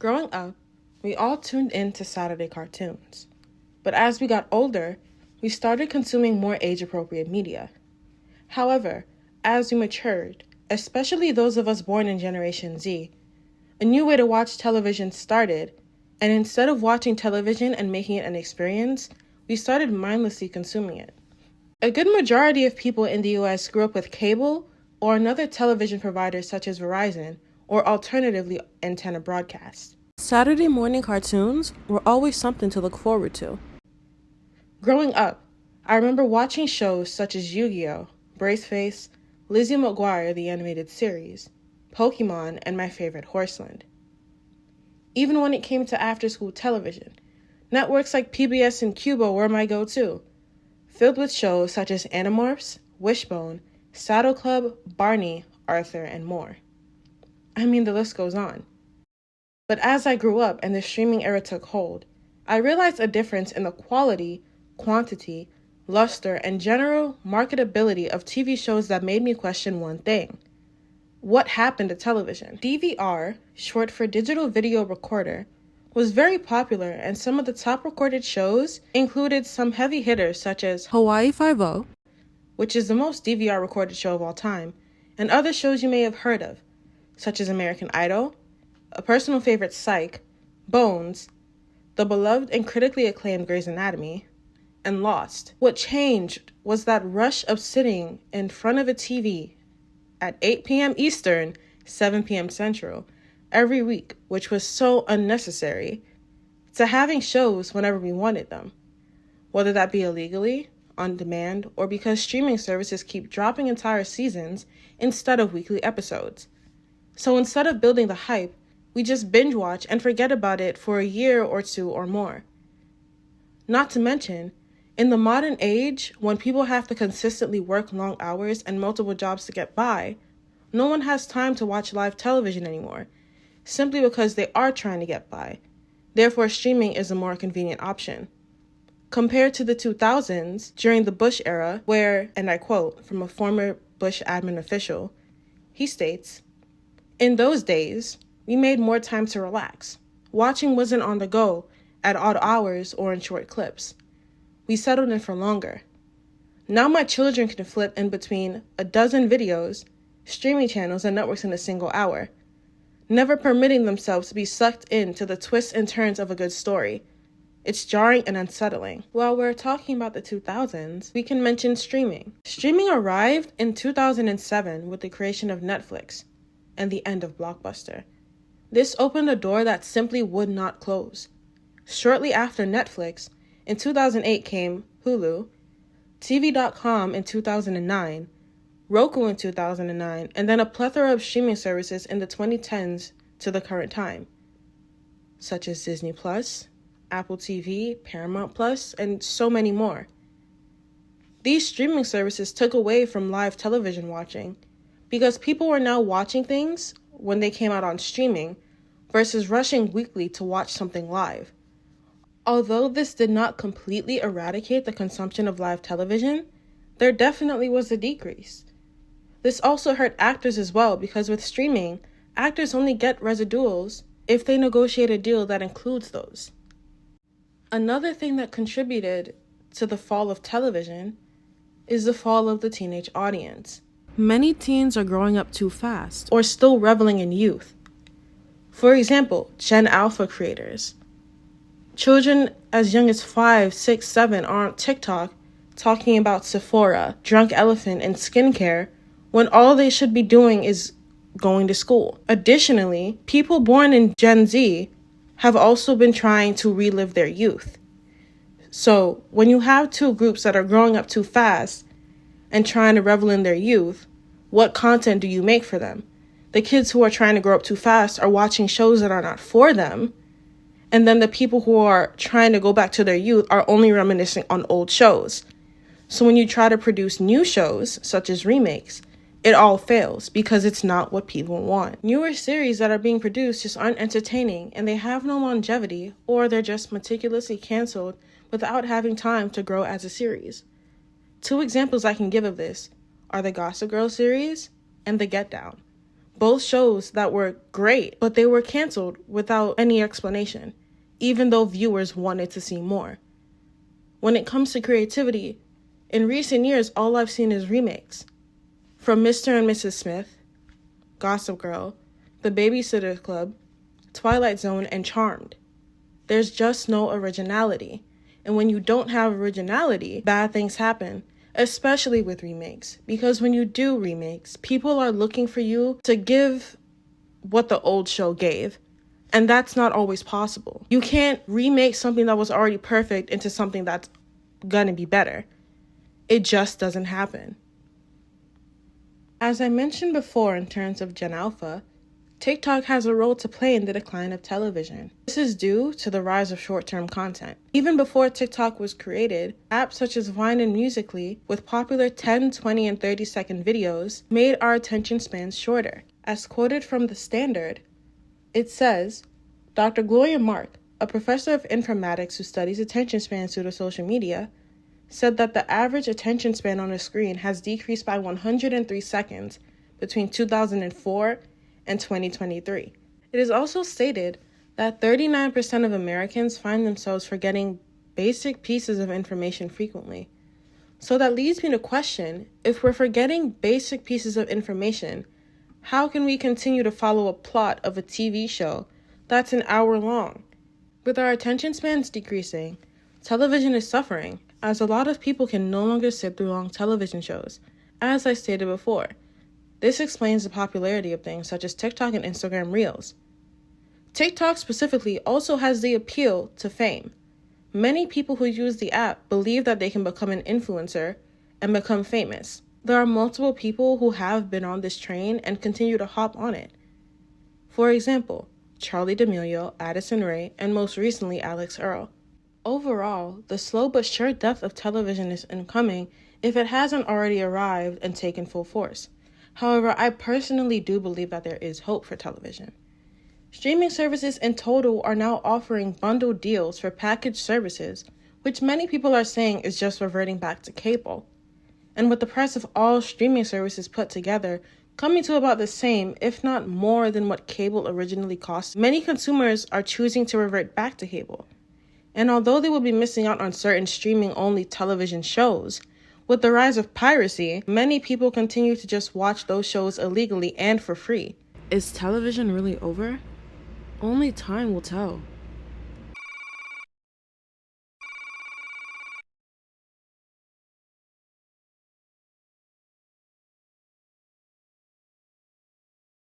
Growing up, we all tuned in to Saturday cartoons. But as we got older, we started consuming more age-appropriate media. However, as we matured, especially those of us born in Generation Z, a new way to watch television started, and instead of watching television and making it an experience, we started mindlessly consuming it. A good majority of people in the US grew up with cable or another television provider such as Verizon, or alternatively antenna broadcast. Saturday morning cartoons were always something to look forward to. Growing up, I remember watching shows such as Yu-Gi-Oh!, Braceface, Lizzie McGuire the animated series, Pokemon, and my favorite, Horseland. Even when it came to after-school television, networks like PBS and Cubo were my go-to, filled with shows such as Animorphs, Wishbone, Saddle Club, Barney, Arthur, and more. I mean, the list goes on. But as I grew up and the streaming era took hold, I realized a difference in the quality, quantity, luster, and general marketability of TV shows that made me question one thing. What happened to television? DVR, short for digital video recorder, was very popular, and some of the top recorded shows included some heavy hitters such as Hawaii Five-0, which is the most DVR recorded show of all time, and other shows you may have heard of, such as American Idol, a personal favorite, Psych, Bones, the beloved and critically acclaimed Grey's Anatomy, and Lost. What changed was that rush of sitting in front of a TV at 8 p.m. Eastern, 7 p.m. Central, every week, which was so unnecessary, to having shows whenever we wanted them, whether that be illegally, on demand, or because streaming services keep dropping entire seasons instead of weekly episodes. So instead of building the hype, we just binge watch and forget about it for a year or two or more. Not to mention, in the modern age, when people have to consistently work long hours and multiple jobs to get by, no one has time to watch live television anymore, simply because they are trying to get by. Therefore, streaming is a more convenient option. Compared to the 2000s, during the Bush era, where, and I quote from a former Bush admin official, he states, "In those days, we made more time to relax. Watching wasn't on the go, at odd hours or in short clips. We settled in for longer. Now my children can flip in between a dozen videos, streaming channels, and networks in a single hour, never permitting themselves to be sucked into the twists and turns of a good story. It's jarring and unsettling." While we're talking about the 2000s, we can mention streaming. Streaming arrived in 2007 with the creation of Netflix and the end of Blockbuster. This opened a door that simply would not close. Shortly after Netflix, in 2008 came Hulu, TV.com in 2009, Roku in 2009, and then a plethora of streaming services in the 2010s to the current time, such as Disney Plus, Apple TV, Paramount Plus, and so many more. These streaming services took away from live television watching because people were now watching things when they came out on streaming versus rushing weekly to watch something live. Although this did not completely eradicate the consumption of live television, there definitely was a decrease. This also hurt actors as well because with streaming, actors only get residuals if they negotiate a deal that includes those. Another thing that contributed to the fall of television is the fall of the teenage audience. Many teens are growing up too fast or still reveling in youth. For example, Gen Alpha creators. Children as young as 5, 6, 7 are on TikTok talking about Sephora, Drunk Elephant, and skincare when all they should be doing is going to school. Additionally, people born in Gen Z have also been trying to relive their youth. So when you have two groups that are growing up too fast and trying to revel in their youth, what content do you make for them? The kids who are trying to grow up too fast are watching shows that are not for them, and then the people who are trying to go back to their youth are only reminiscing on old shows. So when you try to produce new shows, such as remakes, it all fails because it's not what people want. Newer series that are being produced just aren't entertaining, and they have no longevity, or they're just meticulously canceled without having time to grow as a series. Two examples I can give of this are the Gossip Girl series and The Get Down, Both shows that were great, but they were canceled without any explanation, even though viewers wanted to see more. When it comes to creativity, in recent years, all I've seen is remakes. From Mr. and Mrs. Smith, Gossip Girl, The Babysitter's Club, Twilight Zone, and Charmed. There's just no originality. And when you don't have originality, bad things happen, especially with remakes. Because when you do remakes, people are looking for you to give what the old show gave. And that's not always possible. You can't remake something that was already perfect into something that's gonna be better. It just doesn't happen. As I mentioned before in terms of Gen Alpha, TikTok has a role to play in the decline of television. This is due to the rise of short-term content. Even before TikTok was created, apps such as Vine and Musical.ly, with popular 10, 20, and 30-second videos, made our attention spans shorter. As quoted from The Standard, it says, Dr. Gloria Mark, a professor of informatics who studies attention spans due to social media, said that the average attention span on a screen has decreased by 103 seconds between 2004 and 2023. It is also stated that 39% of Americans find themselves forgetting basic pieces of information frequently. So that leads me to question, if we're forgetting basic pieces of information, how can we continue to follow a plot of a TV show that's an hour long? With our attention spans decreasing, television is suffering, as a lot of people can no longer sit through long television shows, as I stated before. This explains the popularity of things such as TikTok and Instagram Reels. TikTok specifically also has the appeal to fame. Many people who use the app believe that they can become an influencer and become famous. There are multiple people who have been on this train and continue to hop on it. For example, Charli D'Amelio, Addison Rae, and most recently Alex Earl. Overall, the slow but sure death of television is incoming if it hasn't already arrived and taken full force. However, I personally do believe that there is hope for television. Streaming services in total are now offering bundled deals for packaged services, which many people are saying is just reverting back to cable. And with the price of all streaming services put together coming to about the same, if not more than what cable originally cost, many consumers are choosing to revert back to cable. And although they will be missing out on certain streaming-only television shows, with the rise of piracy, many people continue to just watch those shows illegally and for free. Is television really over? Only time will tell.